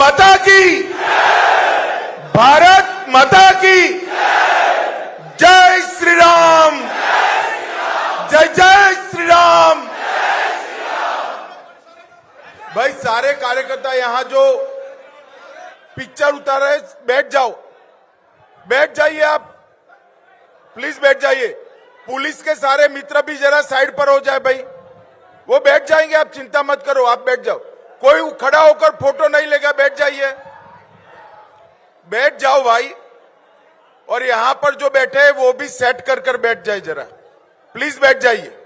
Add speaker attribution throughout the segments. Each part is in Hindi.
Speaker 1: माता की, भारत माता की, जय श्री राम, जय जय श्री राम। भाई सारे कार्यकर्ता यहां जो पिक्चर उतार रहे, बैठ जाओ, बैठ जाइए आप, प्लीज बैठ जाइए। पुलिस के सारे मित्र भी जरा साइड पर हो जाए भाई, वो बैठ जाएंगे, आप चिंता मत करो, आप बैठ जाओ। कोई खड़ा होकर फोटो नहीं लेगा, बैठ जाइए, बैठ जाओ भाई। और यहां पर जो बैठे हैं वो भी सेट कर कर बैठ जाए जरा, प्लीज बैठ जाइए।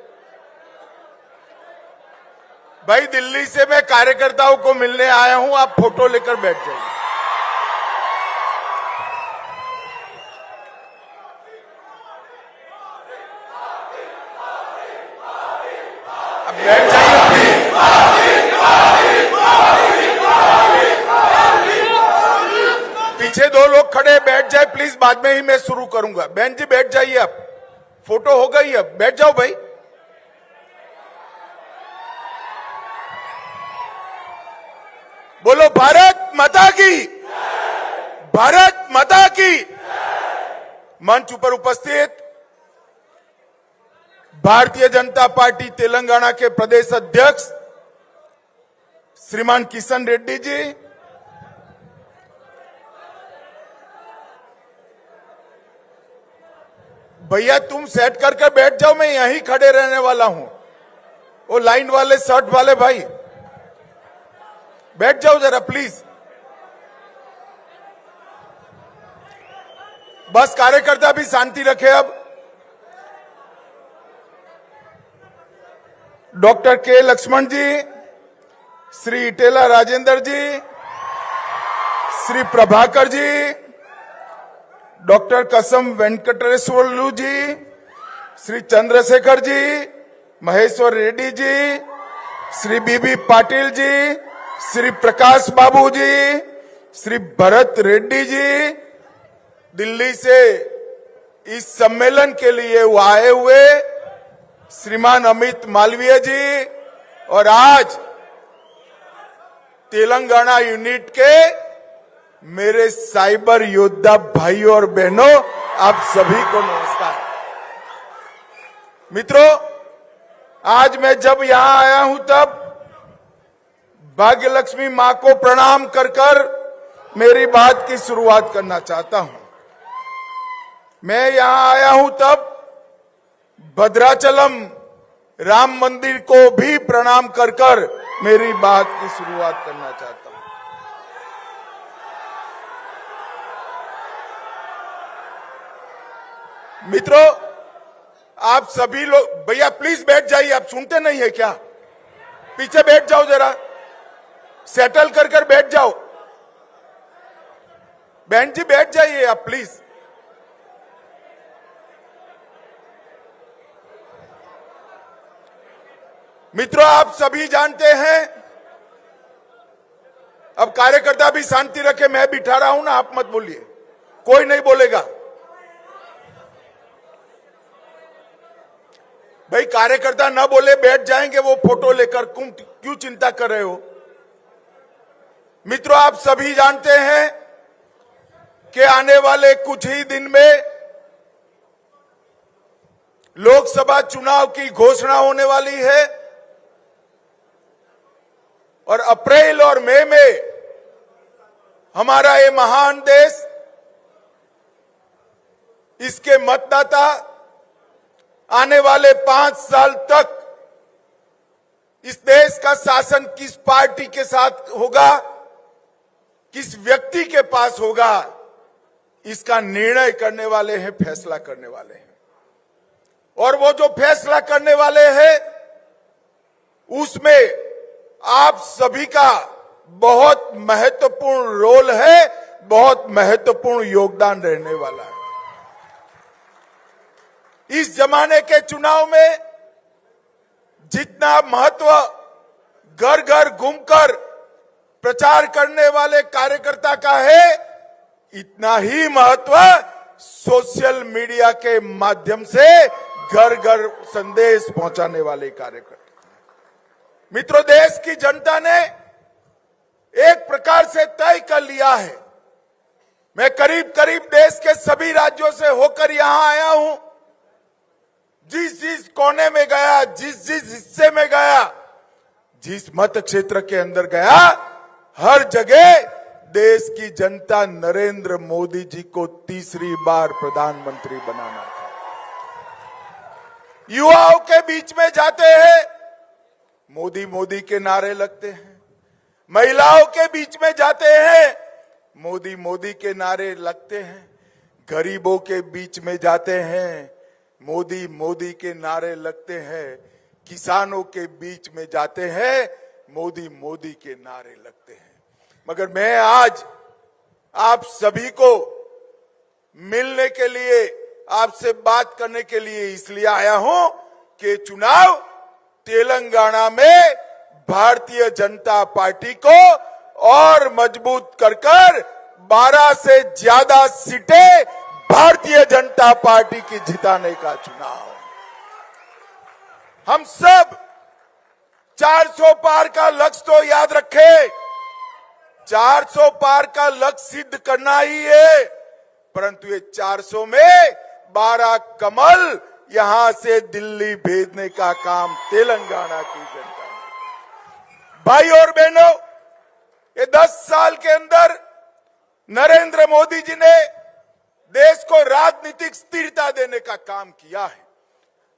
Speaker 1: भाई दिल्ली से मैं कार्यकर्ताओं को मिलने आया हूं, आप फोटो लेकर बैठ जाइए। अब बैठ जाइए। पीछे दो लोग खड़े, बैठ जाए प्लीज, बाद में ही मैं शुरू करूंगा। बहन जी बैठ जाइए, अब फोटो हो गई, अब बैठ जाओ भाई। बोलो भारत माता की, भारत माता की। मंच पर उपस्थित भारतीय जनता पार्टी तेलंगाना के प्रदेश अध्यक्ष श्रीमान किशन रेड्डी जी, भैया तुम सेट करके बैठ जाओ, मैं यहीं खड़े रहने वाला हूं। वो लाइन वाले, शर्ट वाले भाई बैठ जाओ जरा प्लीज। बस कार्यकर्ता भी शांति रखे। अब डॉक्टर के लक्ष्मण जी, श्री इटेला राजेंद्र जी, श्री प्रभाकर जी, डॉक्टर कसम वेंकटेश्वरलू जी, श्री चंद्रशेखर जी, महेश्वर रेड्डी जी, श्री बीबी पाटिल जी, श्री प्रकाश बाबू जी, श्री भरत रेड्डी जी, दिल्ली से इस सम्मेलन के लिए वो आए हुए श्रीमान अमित मालवीय जी, और आज तेलंगाना यूनिट के मेरे साइबर योद्धा भाइयों और बहनों, आप सभी को नमस्कार। मित्रों, आज मैं जब यहां आया हूं तब भाग्य लक्ष्मी मां को प्रणाम कर कर मेरी बात की शुरुआत करना चाहता हूं। मैं यहां आया हूं तब भद्राचलम राम मंदिर को भी प्रणाम कर कर मेरी बात की शुरुआत करना चाहता हूं। मित्रों, आप सभी लोग, भैया प्लीज बैठ जाइए, आप सुनते नहीं है क्या? पीछे बैठ जाओ जरा, सेटल कर कर बैठ जाओ। बहन जी बैठ जाइए आप प्लीज। मित्रों, आप सभी जानते हैं, अब कार्यकर्ता भी शांति रखे, मैं बिठा रहा हूं ना, आप मत बोलिए, कोई नहीं बोलेगा। भाई कार्यकर्ता ना बोले बैठ जाएंगे वो फोटो लेकर, क्यों चिंता कर रहे हो? मित्रों, आप सभी जानते हैं कि आने वाले कुछ ही दिन में लोकसभा चुनाव की घोषणा होने वाली है, और अप्रैल और मई में हमारा ये महान देश, इसके मतदाता आने वाले 5 साल तक इस देश का शासन किस पार्टी के साथ होगा, किस व्यक्ति के पास होगा, इसका निर्णय करने वाले हैं, फैसला करने वाले हैं। और वो जो फैसला करने वाले हैं उसमें आप सभी का बहुत महत्वपूर्ण रोल है, बहुत महत्वपूर्ण योगदान रहने वाला है। इस जमाने के चुनाव में जितना महत्व घर घर घूमकर प्रचार करने वाले कार्यकर्ता का है, इतना ही महत्व सोशल मीडिया के माध्यम से घर घर संदेश पहुंचाने वाले कार्यकर्ता। मित्रों, देश की जनता ने एक प्रकार से तय तय कर लिया है। मैं करीब करीब देश के सभी राज्यों से होकर यहां आया हूं। जिस जिस कोने में गया, जिस जिस हिस्से में गया, जिस मत क्षेत्र के अंदर गया, हर जगह देश की जनता नरेंद्र मोदी जी को तीसरी बार प्रधानमंत्री बनाना था। युवाओं के बीच में जाते हैं, मोदी मोदी के नारे लगते हैं। महिलाओं के बीच में जाते हैं, मोदी मोदी के नारे लगते हैं। गरीबों के बीच में जाते हैं, मोदी मोदी के नारे लगते हैं। किसानों के बीच में जाते हैं, मोदी मोदी के नारे लगते हैं। मगर मैं आज आप सभी को मिलने के लिए, आपसे बात करने के लिए इसलिए आया हूं कि चुनाव तेलंगाना में भारतीय जनता पार्टी को और मजबूत कर 12 से ज्यादा सीटें भारतीय जनता पार्टी की जिताने का चुनाव है। हम सब 400 पार का लक्ष्य तो याद रखें, 400 पार का लक्ष्य सिद्ध करना ही है, परंतु ये 400 में 12 कमल यहां से दिल्ली भेजने का काम तेलंगाना की जनता ने। भाई और बहनों, ये 10 साल के अंदर नरेंद्र मोदी जी ने देश को राजनीतिक स्थिरता देने का काम किया है।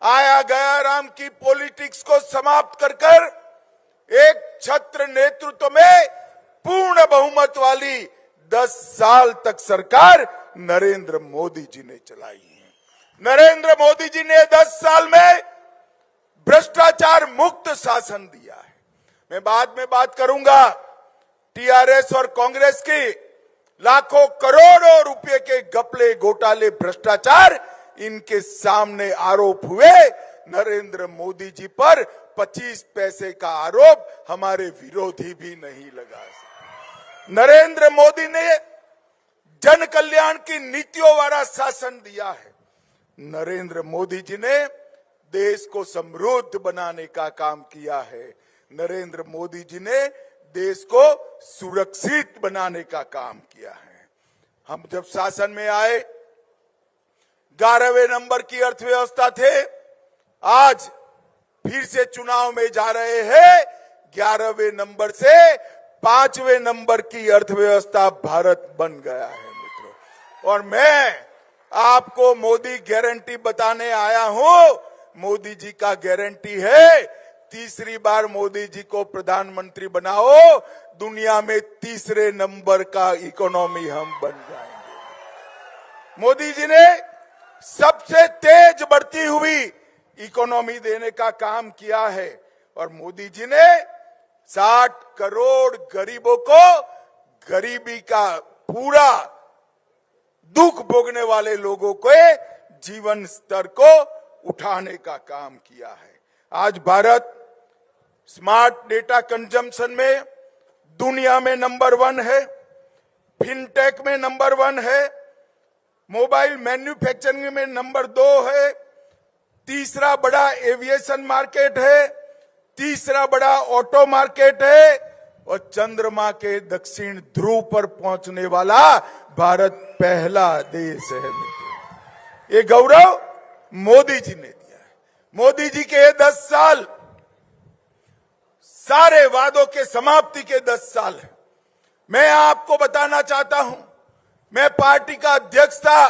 Speaker 1: आया गया राम की पॉलिटिक्स को समाप्त कर एक छत्र नेतृत्व में पूर्ण बहुमत वाली 10 साल तक सरकार नरेंद्र मोदी जी ने चलाई है। नरेंद्र मोदी जी ने 10 साल में भ्रष्टाचार मुक्त शासन दिया है। मैं बाद में बात करूंगा टीआरएस और कांग्रेस की लाखों करोड़ों रुपए के घपले, घोटाले, भ्रष्टाचार, इनके सामने आरोप हुए। नरेंद्र मोदी जी पर 25 पैसे का आरोप हमारे विरोधी भी नहीं लगा सकते। नरेंद्र मोदी ने जन कल्याण की नीतियों वाला शासन दिया है। नरेंद्र मोदी जी ने देश को समृद्ध बनाने का काम किया है। नरेंद्र मोदी जी ने देश को सुरक्षित बनाने का काम किया है। हम जब शासन में आए 11वें नंबर की अर्थव्यवस्था थे, आज फिर से चुनाव में जा रहे हैं। 11वें नंबर से 5वें नंबर की अर्थव्यवस्था भारत बन गया है मित्रों। और मैं आपको मोदी गारंटी बताने आया हूं। मोदी जी का गारंटी है, तीसरी बार मोदी जी को प्रधानमंत्री बनाओ, दुनिया में तीसरे नंबर का इकोनॉमी हम बन जाएंगे। मोदी जी ने सबसे तेज बढ़ती हुई इकोनॉमी देने का काम किया है और मोदी जी ने 60 करोड़ गरीबों को गरीबी का पूरा दुख भोगने वाले लोगों के जीवन स्तर को उठाने का काम किया है। आज भारत स्मार्ट डेटा कंजम्पशन में दुनिया में नंबर 1 है, फिनटेक में नंबर 1 है, मोबाइल मैन्युफैक्चरिंग में नंबर 2 है, तीसरा बड़ा एविएशन मार्केट है, तीसरा बड़ा ऑटो मार्केट है और चंद्रमा के दक्षिण ध्रुव पर पहुंचने वाला भारत पहला देश है मित्रों। ये गौरव मोदी जी ने दिया है। मोदी जी के 10 साल सारे वादों के समाप्ति के 10 साल है। मैं आपको बताना चाहता हूं, मैं पार्टी का अध्यक्ष था।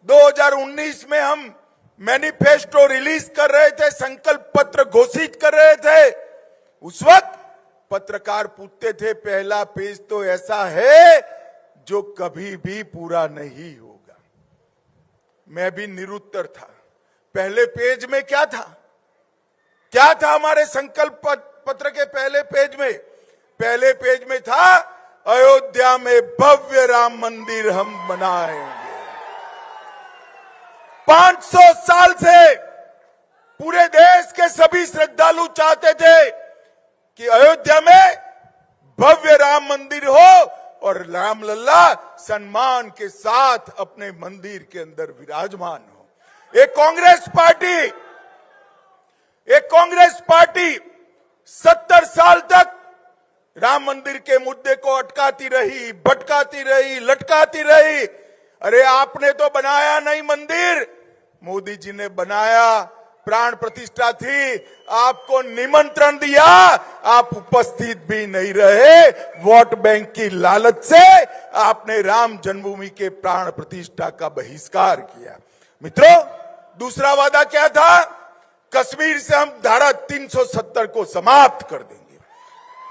Speaker 1: 2019 में हम मैनिफेस्टो रिलीज कर रहे थे, संकल्प पत्र घोषित कर रहे थे। उस वक्त पत्रकार पूछते थे, पहला पेज तो ऐसा है जो कभी भी पूरा नहीं होगा। मैं भी निरुत्तर था। पहले पेज में क्या था? क्या था हमारे संकल्प पत्र के पहले पेज में? पहले पेज में था, अयोध्या में भव्य राम मंदिर हम बनाएंगे। 500 साल से पूरे देश के सभी श्रद्धालु चाहते थे कि अयोध्या में भव्य राम मंदिर हो और रामलला सम्मान के साथ अपने मंदिर के अंदर विराजमान हो। एक कांग्रेस पार्टी 70 साल तक राम मंदिर के मुद्दे को अटकाती रही, भटकाती रही, लटकाती रही। अरे आपने तो बनाया नहीं मंदिर, मोदी जी ने बनाया, प्राण प्रतिष्ठा थी, आपको निमंत्रण दिया, आप उपस्थित भी नहीं रहे। वोट बैंक की लालच से आपने राम जन्मभूमि के प्राण प्रतिष्ठा का बहिष्कार किया। मित्रों, दूसरा वादा क्या था? कश्मीर से हम धारा 370 को समाप्त कर देंगे।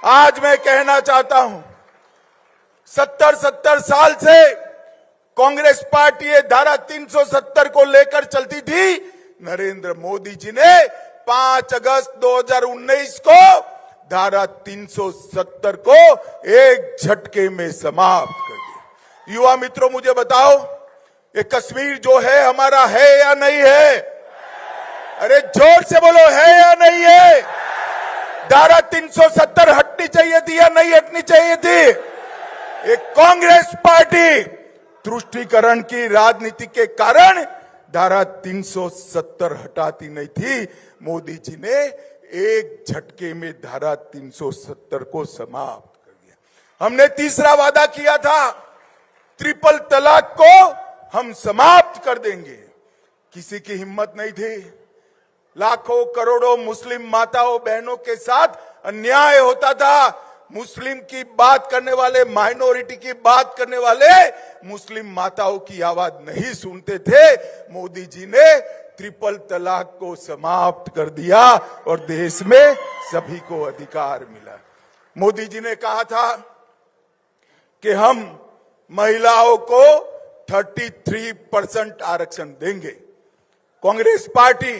Speaker 1: आज मैं कहना चाहता हूं, 70 साल से कांग्रेस पार्टी ये धारा 370 को लेकर चलती थी। नरेंद्र मोदी जी ने 5 अगस्त 2019 को धारा 370 को एक झटके में समाप्त कर दिया। युवा मित्रों, मुझे बताओ, ये कश्मीर जो है हमारा है या नहीं है? अरे जोर से बोलो, है या नहीं है? धारा 370 हटनी चाहिए थी या नहीं हटनी चाहिए थी? एक कांग्रेस पार्टी तुष्टीकरण की राजनीति के कारण धारा 370 हटाती नहीं थी। मोदी जी ने एक झटके में धारा 370 को समाप्त कर दिया। हमने तीसरा वादा किया था, ट्रिपल तलाक को हम समाप्त कर देंगे। किसी की हिम्मत नहीं थी। लाखों करोड़ों मुस्लिम माताओं बहनों के साथ अन्याय होता था। मुस्लिम की बात करने वाले, माइनॉरिटी की बात करने वाले मुस्लिम माताओं की आवाज नहीं सुनते थे। मोदी जी ने ट्रिपल तलाक को समाप्त कर दिया और देश में सभी को अधिकार मिला। मोदी जी ने कहा था कि हम महिलाओं को 33% आरक्षण देंगे। कांग्रेस पार्टी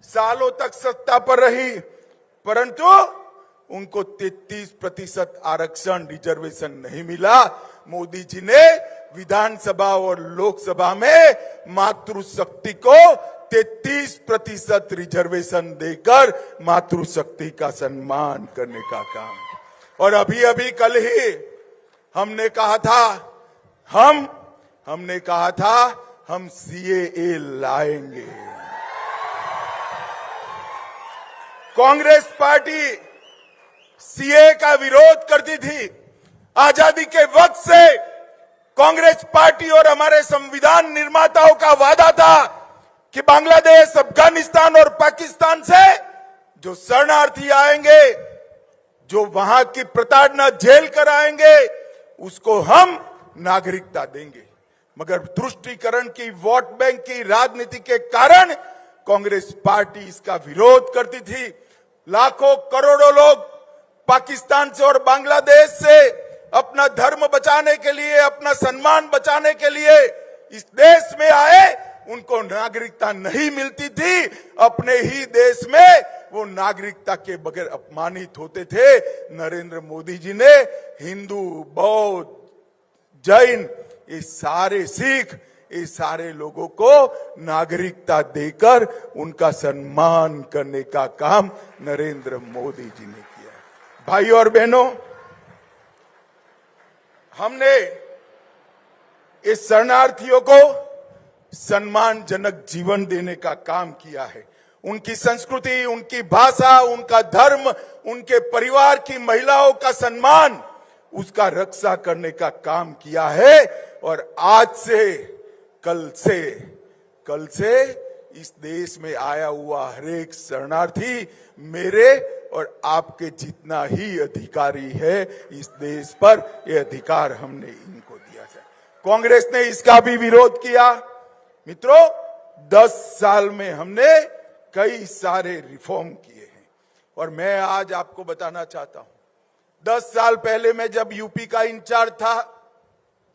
Speaker 1: सालों तक सत्ता पर रही, परंतु उनको 33% आरक्षण रिजर्वेशन नहीं मिला। मोदी जी ने विधानसभा और लोकसभा में मातृशक्ति को 33% रिजर्वेशन देकर मातृशक्ति का सम्मान करने का काम किया। और अभी अभी कल ही हमने कहा था हम सीएए लाएंगे। कांग्रेस पार्टी सीए का विरोध करती थी। आजादी के वक्त से कांग्रेस पार्टी और हमारे संविधान निर्माताओं का वादा था कि बांग्लादेश, अफगानिस्तान और पाकिस्तान से जो शरणार्थी आएंगे, जो वहां की प्रताड़ना झेल कर आएंगे, उसको हम नागरिकता देंगे। मगर तुष्टीकरण की, वोट बैंक की राजनीति के कारण कांग्रेस पार्टी इसका विरोध करती थी। लाखों करोड़ों लोग पाकिस्तान से और बांग्लादेश से अपना धर्म बचाने के लिए, अपना सम्मान बचाने के लिए इस देश में आए। उनको नागरिकता नहीं मिलती थी। अपने ही देश में वो नागरिकता के बगैर अपमानित होते थे। नरेंद्र मोदी जी ने हिंदू, बौद्ध, जैन, ये सारे सिख, ये सारे लोगों को नागरिकता देकर उनका सम्मान करने का काम नरेंद्र मोदी जी ने किया। भाइयों और बहनों, हमने इस शरणार्थियों को सम्मानजनक जीवन देने का काम किया है। उनकी संस्कृति, उनकी भाषा, उनका धर्म, उनके परिवार की महिलाओं का सम्मान, उसका रक्षा करने का काम किया है। और आज से, कल से इस देश में आया हुआ हरेक शरणार्थी मेरे और आपके जितना ही अधिकारी है इस देश पर। ये अधिकार हमने इनको दिया है। कांग्रेस ने इसका भी विरोध किया। मित्रों, 10 साल में हमने कई सारे रिफॉर्म किए हैं और मैं आज आपको बताना चाहता हूं, 10 साल पहले मैं जब यूपी का इंचार्ज था,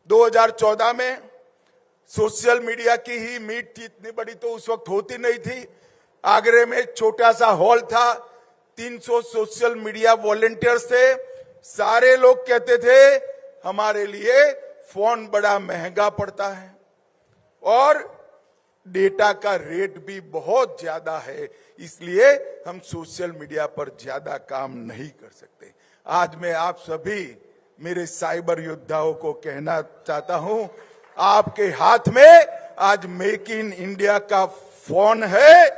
Speaker 1: 2014 में, सोशल मीडिया की ही मीट थी, इतनी बड़ी तो उस वक्त होती नहीं थी। आगरे में छोटा सा हॉल था, 300 सोशल मीडिया वॉलंटियर्स थे। सारे लोग कहते थे हमारे लिए फोन बड़ा महंगा पड़ता है और डेटा का रेट भी बहुत ज्यादा है, इसलिए हम सोशल मीडिया पर ज्यादा काम नहीं कर सकते। आज मैं आप सभी मेरे साइबर योद्धाओं को कहना चाहता हूं, आपके हाथ में आज मेक इन इंडिया का फोन है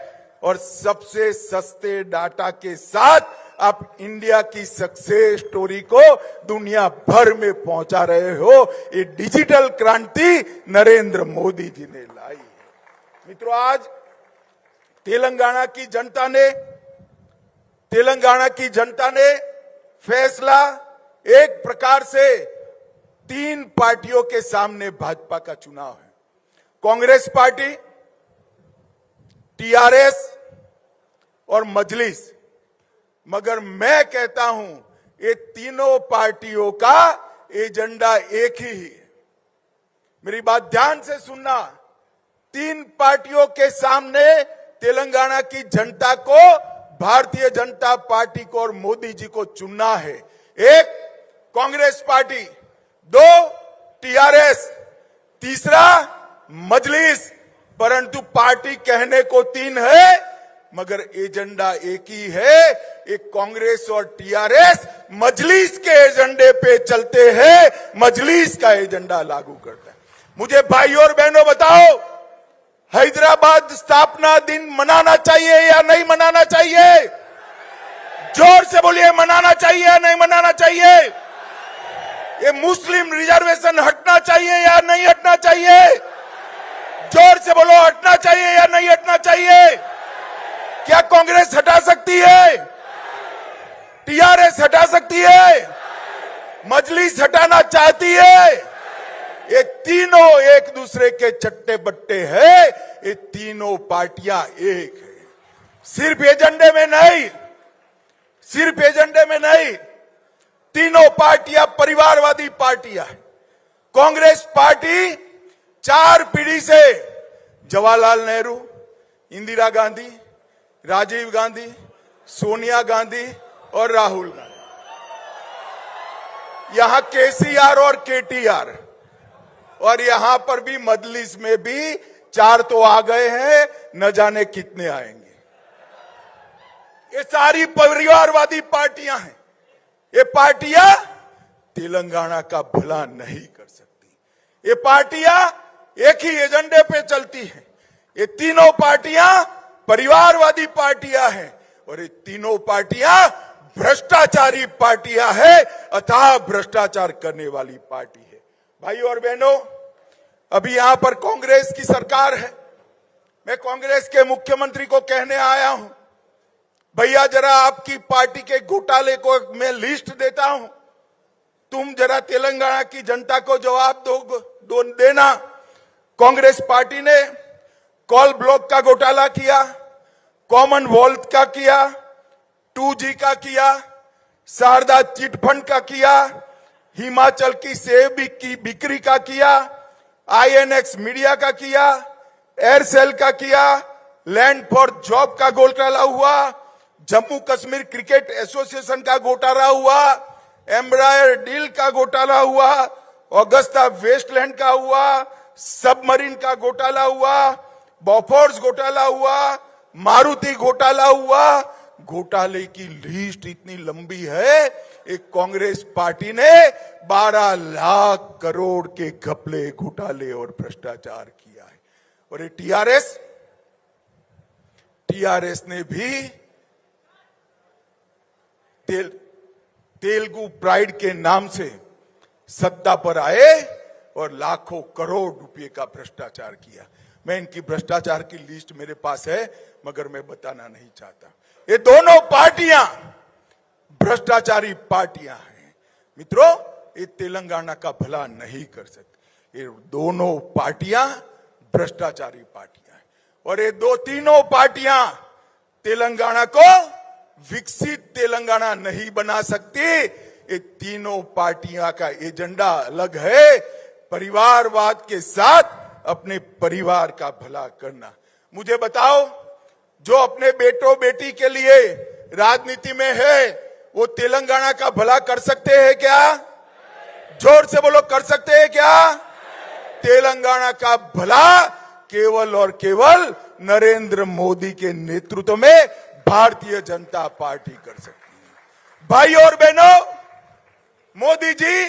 Speaker 1: और सबसे सस्ते डाटा के साथ आप इंडिया की सक्सेस स्टोरी को दुनिया भर में पहुंचा रहे हो। ये डिजिटल क्रांति नरेंद्र मोदी जी ने लाई है। मित्रों, आज तेलंगाना की जनता ने फैसला एक प्रकार से 3 पार्टियों के सामने भाजपा का चुनाव है। कांग्रेस पार्टी, टीआरएस और मजलिस। मगर मैं कहता हूं ये तीनों पार्टियों का एजेंडा एक ही है। मेरी बात ध्यान से सुनना। 3 पार्टियों के सामने तेलंगाना की जनता को, भारतीय जनता पार्टी को और मोदी जी को चुनना है। 1 कांग्रेस पार्टी, 2 टीआरएस, तीसरा मजलिस। परंतु पार्टी कहने को 3 है मगर एजेंडा एक ही है। एक कांग्रेस और टीआरएस मजलिस के एजेंडे पे चलते हैं, मजलिस का एजेंडा लागू करता है। मुझे भाइयों और बहनों बताओ, हैदराबाद स्थापना दिन मनाना चाहिए या नहीं मनाना चाहिए? जोर से बोलिए, मनाना चाहिए या नहीं मनाना चाहिए? ये मुस्लिम रिजर्वेशन हटना चाहिए या नहीं हटना चाहिए? जोर से बोलो, हटना चाहिए या नहीं हटना चाहिए? क्या कांग्रेस हटा सकती है? टीआरएस हटा सकती है? मजलिस हटाना चाहती है? ये तीनों एक दूसरे के चट्टे बट्टे हैं। ये तीनों पार्टियां एक है। सिर्फ एजेंडे में नहीं, तीनों पार्टियां परिवारवादी पार्टियां हैं। कांग्रेस पार्टी 4 पीढ़ी से जवाहरलाल नेहरू, इंदिरा गांधी, राजीव गांधी, सोनिया गांधी और राहुल गांधी, यहां केसीआर और केटीआर, और यहां पर भी मजलिस में भी 4 तो आ गए हैं, न जाने कितने आएंगे। ये सारी परिवारवादी पार्टियां हैं। ये पार्टियां तेलंगाना का भला नहीं कर सकती। ये पार्टियां एक ही एजेंडे पे चलती हैं। ये तीनों पार्टियां परिवारवादी पार्टियां हैं और ये तीनों पार्टियां भ्रष्टाचारी पार्टियां हैं, अथाह भ्रष्टाचार करने वाली पार्टी है। भाइयों और बहनों, अभी यहां पर कांग्रेस की सरकार है। मैं कांग्रेस के मुख्यमंत्री को कहने आया हूं, भैया जरा आपकी पार्टी के घोटाले को मैं लिस्ट देता हूं, तुम जरा तेलंगाना की जनता को जवाब देना। कांग्रेस पार्टी ने कॉल ब्लॉक का घोटाला किया, कॉमनवेल्थ का किया, 2G का किया, शारदा चिटफंड का किया, हिमाचल की सेब की बिक्री का किया, INX मीडिया का किया, एयरसेल का किया, लैंड फॉर जॉब का घोटाला हुआ, जम्मू कश्मीर क्रिकेट एसोसिएशन का घोटाला हुआ, एम्ब्रायर डील का घोटाला हुआ, ऑगस्टा वेस्टलैंड का हुआ, सबमरीन का घोटाला हुआ, बॉफोर्स घोटाला हुआ, मारुति घोटाला हुआ। घोटाले की लिस्ट इतनी लंबी है, एक कांग्रेस पार्टी ने 12 लाख करोड़ के घपले, घोटाले और भ्रष्टाचार किया है। और ये टीआरएस ने भी तेलुगु प्राइड के नाम से सत्ता पर आए और लाखों करोड़ रुपए का भ्रष्टाचार किया। मैं इनकी भ्रष्टाचार की लिस्ट मेरे पास है मगर मैं बताना नहीं चाहता। ये दोनों पार्टियां भ्रष्टाचारी पार्टियां हैं। मित्रों, ये तेलंगाना का भला नहीं कर सकते। ये दोनों पार्टियां भ्रष्टाचारी पार्टियां हैं और ये तीनों पार्टियां तेलंगाना को विकसित तेलंगाना नहीं बना सकती। ये तीनों पार्टियां का एजेंडा अलग है, परिवारवाद के साथ अपने परिवार का भला करना। मुझे बताओ, जो अपने बेटों बेटी के लिए राजनीति में है वो तेलंगाना का भला कर सकते हैं क्या? जोर से बोलो, कर सकते हैं क्या? तेलंगाना का भला केवल और केवल नरेंद्र मोदी के नेतृत्व में भारतीय जनता पार्टी कर सकती है। भाइयों और बहनों, मोदी जी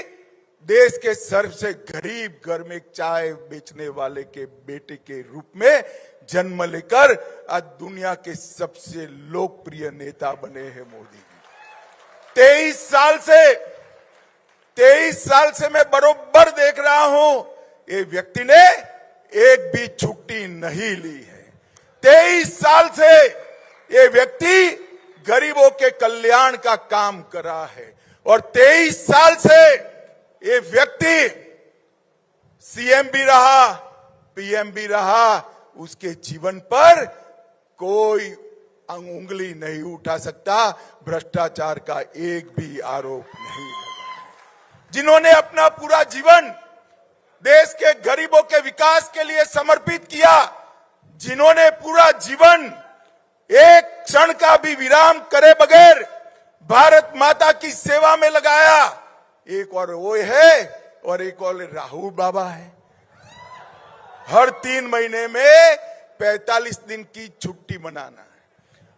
Speaker 1: देश के सबसे गरीब घर में चाय बेचने वाले के बेटे के रूप में जन्म लेकर आज दुनिया के सबसे लोकप्रिय नेता बने हैं मोदी जी। 23 साल से मैं बरोबर देख रहा हूं, ये व्यक्ति ने एक भी छुट्टी नहीं ली है। 23 साल से ये व्यक्ति गरीबों के कल्याण का काम कर रहा है और 23 साल से ये व्यक्ति सीएम भी रहा, पीएम भी रहा, उसके जीवन पर कोई उंगली नहीं उठा सकता, भ्रष्टाचार का एक भी आरोप नहीं लगा। जिन्होंने अपना पूरा जीवन देश के गरीबों के विकास के लिए समर्पित किया, जिन्होंने पूरा जीवन एक क्षण का भी विराम करे बगैर भारत माता की सेवा में लगाया, एक और वो है और एक और राहुल बाबा है। हर 3 महीने में 45 दिन की छुट्टी मनाना है।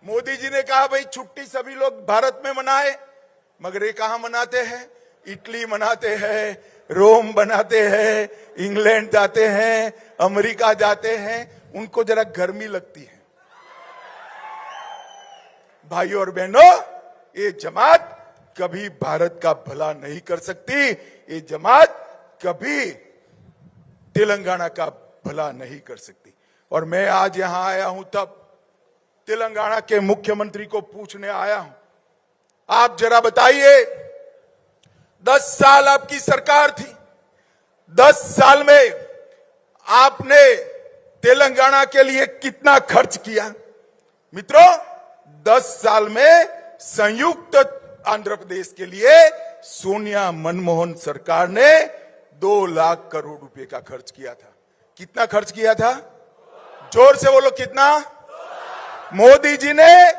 Speaker 1: मोदी जी ने कहा भाई छुट्टी सभी लोग भारत में मनाए, मगर ये कहां मनाते हैं? इटली मनाते हैं, रोम बनाते हैं, इंग्लैंड जाते हैं, अमेरिका जाते हैं, उनको जरा गर्मी लगती है। भाइयों और बहनों, ये जमात कभी भारत का भला नहीं कर सकती, ये जमात कभी तेलंगाना का भला नहीं कर सकती। और मैं आज यहां आया हूं तब तेलंगाना के मुख्यमंत्री को पूछने आया हूं, आप जरा बताइए, 10 साल आपकी सरकार थी, 10 साल में आपने तेलंगाना के लिए कितना खर्च किया? मित्रों, 10 साल में संयुक्त आंध्र प्रदेश के लिए सोनिया मनमोहन सरकार ने 2 लाख करोड़ रुपए का खर्च किया था। कितना खर्च किया था? जोर से बोलो, कितना? मोदी जी ने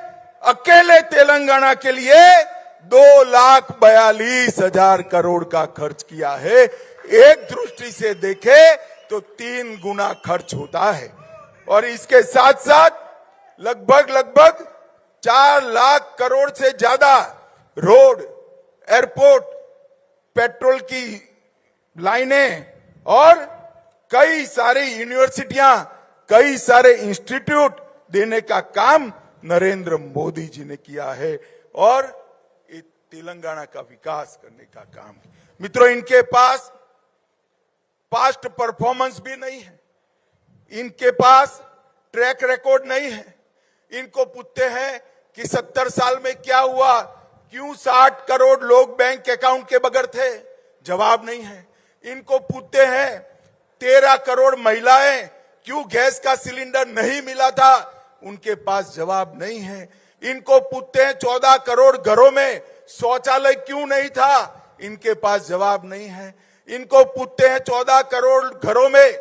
Speaker 1: अकेले तेलंगाना के लिए 2,42,000 करोड़ का खर्च किया है। एक दृष्टि से देखे तो 3 गुना खर्च होता है। और इसके साथ साथ लगभग 4 लाख करोड़ से ज्यादा रोड, एयरपोर्ट, पेट्रोल की लाइनें और कई सारी यूनिवर्सिटियां, कई सारे इंस्टीट्यूट देने का काम नरेंद्र मोदी जी ने किया है और ये तेलंगाना का विकास करने का काम। मित्रों, इनके पास पास्ट परफॉर्मेंस भी नहीं है, इनके पास ट्रैक रिकॉर्ड नहीं है। इनको पूछते हैं कि 70 साल में क्या हुआ, क्यों 60 करोड़ लोग बैंक अकाउंट के बगैर थे? जवाब नहीं है। इनको पूछते हैं 13 करोड़ महिलाएं क्यों गैस का सिलेंडर नहीं मिला था? उनके पास जवाब नहीं है। इनको पूछते हैं 14 करोड़ घरों में शौचालय क्यों नहीं था? इनके पास जवाब नहीं है। इनको पूछते हैं 14 करोड़ घरों में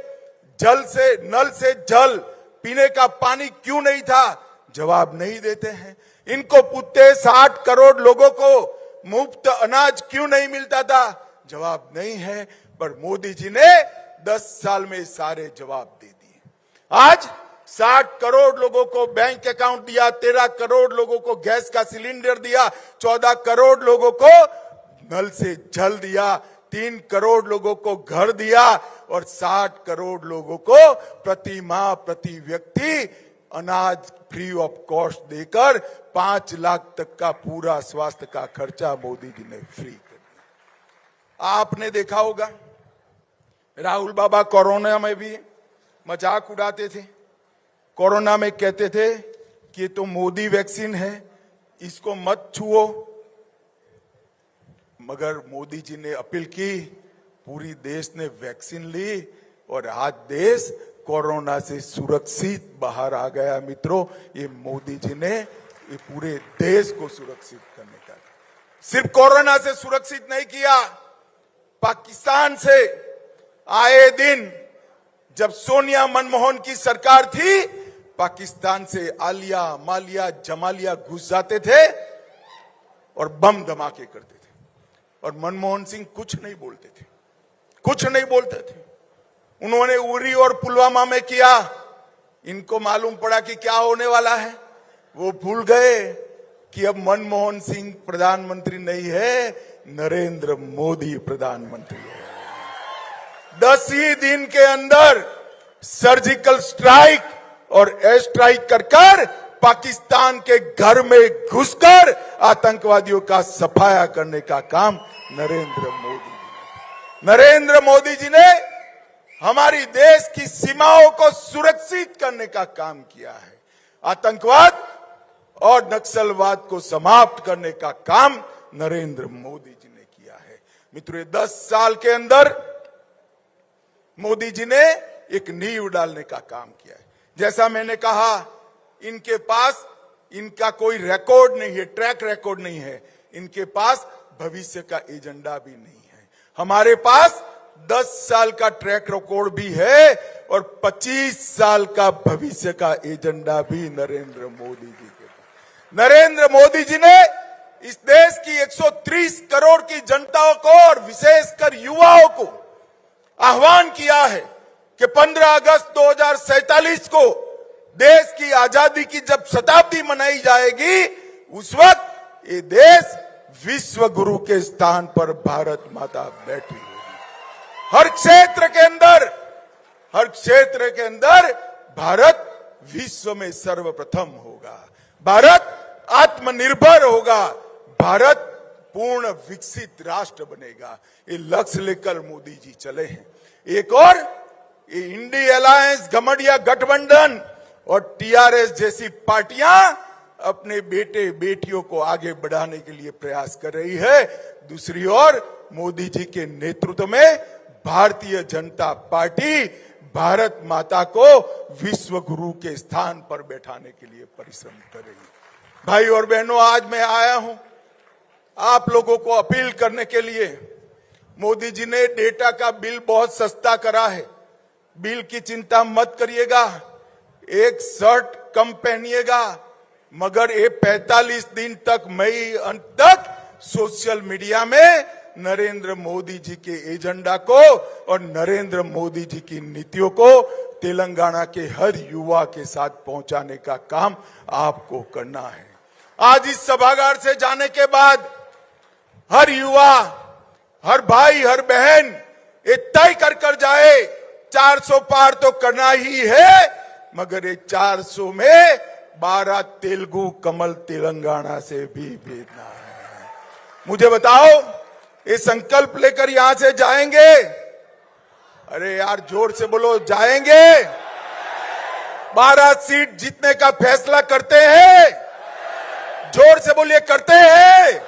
Speaker 1: नल से जल पीने का पानी क्यों नहीं था? जवाब नहीं देते हैं। इनको पूछते हैं 60 करोड़ लोगों को मुफ्त अनाज क्यों नहीं मिलता था? जवाब नहीं है। पर मोदी जी ने 10 साल में सारे जवाब दे दिए। आज 60 करोड़ लोगों को बैंक अकाउंट दिया, 13 करोड़ लोगों को गैस का सिलेंडर दिया, 14 करोड़ लोगों को नल से जल दिया, 3 करोड़ लोगों को घर दिया और 60 करोड़ लोगों को प्रति माह प्रति व्यक्ति अनाज फ्री ऑफ कॉस्ट देकर 5 लाख तक का पूरा स्वास्थ्य का खर्चा मोदी जी ने फ्री कर दिया। आपने देखा होगा राहुल बाबा कोरोना में भी मजाक उड़ाते थे। कोरोना में कहते थे कि ये तो मोदी वैक्सीन है, इसको मत छुओ। मगर मोदी जी ने अपील की, पूरी देश ने वैक्सीन ली और आज देश कोरोना से सुरक्षित बाहर आ गया। मित्रों, ये मोदी जी ने ये पूरे देश को सुरक्षित करने का, सिर्फ कोरोना से सुरक्षित नहीं किया, पाकिस्तान से आए दिन जब सोनिया मनमोहन की सरकार थी, पाकिस्तान से आलिया, मालिया, जमालिया घुस जाते थे और बम धमाके करते थे और मनमोहन सिंह कुछ नहीं बोलते थे, कुछ नहीं बोलते थे। उन्होंने उरी और पुलवामा में किया, इनको मालूम पड़ा कि क्या होने वाला है। वो भूल गए कि अब मनमोहन सिंह प्रधानमंत्री नहीं है, नरेंद्र मोदी प्रधानमंत्री है। 10 ही दिन के अंदर सर्जिकल स्ट्राइक और एयर स्ट्राइक कर पाकिस्तान के घर में घुसकर आतंकवादियों का सफाया करने का काम नरेंद्र मोदी जी ने हमारी देश की सीमाओं को सुरक्षित करने का काम किया है। आतंकवाद और नक्सलवाद को समाप्त करने का काम नरेंद्र मोदी जी ने किया है। मित्रों, 10 साल के अंदर मोदी जी ने एक नींव डालने का काम किया है। जैसा मैंने कहा, इनके पास इनका कोई रिकॉर्ड नहीं है, ट्रैक रिकॉर्ड नहीं है, इनके पास भविष्य का एजेंडा भी नहीं है। हमारे पास 10 साल का ट्रैक रिकॉर्ड भी है और 25 साल का भविष्य का एजेंडा भी नरेंद्र मोदी जी के पास। नरेंद्र मोदी जी ने इस देश की 130 करोड़ की जनता को और विशेषकर युवाओं को आह्वान किया है कि 15 अगस्त 2047 को देश की आजादी की जब शताब्दी मनाई जाएगी, उस वक्त ये देश विश्व गुरु के स्थान पर भारत माता बैठी होगी। हर क्षेत्र के अंदर भारत विश्व में सर्वप्रथम होगा, भारत आत्मनिर्भर होगा, भारत पूर्ण विकसित राष्ट्र बनेगा। ये लक्ष्य लेकर मोदी जी चले हैं। एक और ये इंडिया अलायंस, घमंडिया गठबंधन और टीआरएस जैसी पार्टियां अपने बेटे बेटियों को आगे बढ़ाने के लिए प्रयास कर रही है। दूसरी ओर मोदी जी के नेतृत्व में भारतीय जनता पार्टी भारत माता को विश्व गुरु के स्थान पर बैठाने के लिए परिश्रम कर रही है। भाई और बहनों, आज मैं आया हूं आप लोगों को अपील करने के लिए। मोदी जी ने डेटा का बिल बहुत सस्ता करा है, बिल की चिंता मत करिएगा, एक शर्ट कम पहनिएगा, मगर ये 45 दिन तक मई अंत तक सोशल मीडिया में नरेंद्र मोदी जी के एजेंडा को और नरेंद्र मोदी जी की नीतियों को तेलंगाना के हर युवा के साथ पहुंचाने का काम आपको करना है। आज इस सभागार से जाने के बाद हर युवा, हर भाई, हर बहन ये तय कर जाए 400 पार तो करना ही है, मगर ये 400 में 12 तेलुगु कमल तेलंगाना से भी भेजना है। मुझे बताओ, ये संकल्प लेकर यहां से जाएंगे? अरे यार, जोर से बोलो, जाएंगे? 12 सीट जीतने का फैसला करते हैं? जोर से बोलिए, करते हैं?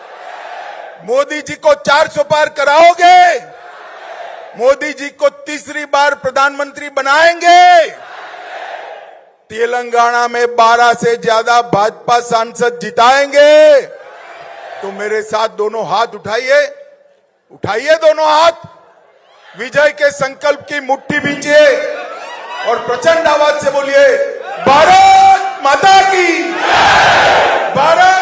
Speaker 1: मोदी जी को 400 पार कराओगे? मोदी जी को तीसरी बार प्रधानमंत्री बनाएंगे? तेलंगाना में 12 से ज्यादा भाजपा सांसद जिताएंगे? तो मेरे साथ दोनों हाथ उठाइए, उठाइए दोनों हाथ, विजय के संकल्प की मुट्ठी भींचिए और प्रचंड आवाज से बोलिए, भारत माता की, भारत